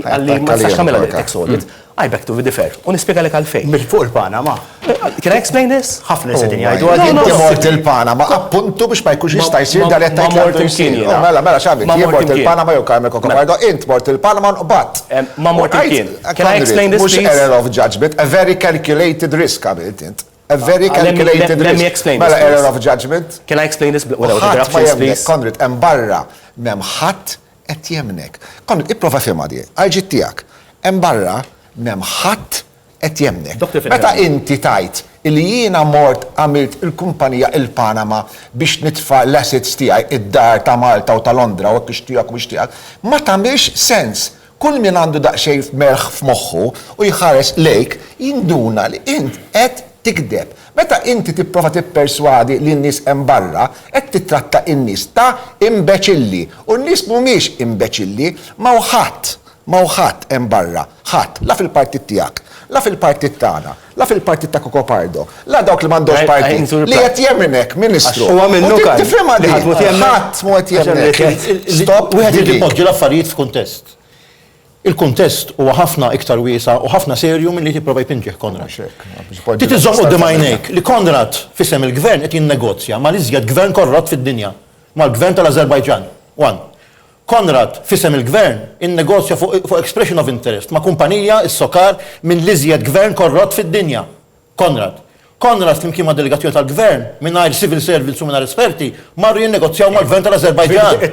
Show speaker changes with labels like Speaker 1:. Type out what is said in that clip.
Speaker 1: għalli ma tistax tagħmilha dik tax audit, I beg to differ. U nispjegalek għalfejn.
Speaker 2: Mill-fuq il-Panama.
Speaker 1: Can I explain this?
Speaker 2: Ħafna nies qegħdin jgħidu
Speaker 3: Inti mort il-Panama, appuntu biex ma jkunx jista' jsir dan qed tgħid. Mela xabi, jien mort il-Panama jew Carmen Cocopardo, int mort il-Panama nqbad.
Speaker 1: Ma mort il-kien. Can I explain this, please?
Speaker 3: Mhux error of judgment, a very calculated risk għamilt int. A very calculated risk.
Speaker 1: Let me explain this.
Speaker 3: Mela error of judgment.
Speaker 1: Can I explain this without
Speaker 3: Ħadd ma
Speaker 1: interruptions,
Speaker 3: jemnek,
Speaker 1: please?
Speaker 3: Konrad, hemm barra m'hemm ħadd qed jemnek. Konrad, ipprova fehma di, għalġit tiegħek. Hemm barra m'hemm ħadd qed jemnek. Meta inti tajt li jiena mort għamilt il-kumpanija il-Panama biex nitfa' l-assets tiegħi id-dar ta' Malta u ta' Londra u biex tiegħek, ma tagħmilx sens. Kull min għandu daqsxejn merħ f'moħħu u jħares lejk jinduna li int qed tikdeb. Meta inti tipprova tipperswadi li n-nies hemm barra, qed titratta n-nies ta' imbeċilli. U n-nies mhumiex imbeċilli, ma hu ħadd hemm barra, ħadd la fil-partit tiegħek, la fil-partit tagħna, la fil-partit ta' Cocopardo, la dawk li m'għandhomx partit li qed jemmek Ministru.
Speaker 2: Huwa minnu kan.
Speaker 3: Tifhimha di, ħadd mu qed jemmek. Stop,
Speaker 4: wieħed irid ipoġġi l-affarijiet f'kuntest. Il-kuntest huwa ħafna iktar wiesa u ħafna serju milli tipprova jpinġih Konrad. Ti tiżomm qudiem għajnejk li Konrad fisem il-gvern qed jinnegozja mal-iżjed gvern korrott fid-dinja, mal-gvern tal-Azerbajġan. Konrad fisem il-gvern innegozja fuq expression of interest ma' kumpanija is-sokar minn l-iżjed gvern korrott fid-dinja. Konrad flimkien ma' delegazzjoni tal-gvern mingħajr civil service u mingħajr esperti marru jinnegozjaw mal-gvern tal-Azerbajġan.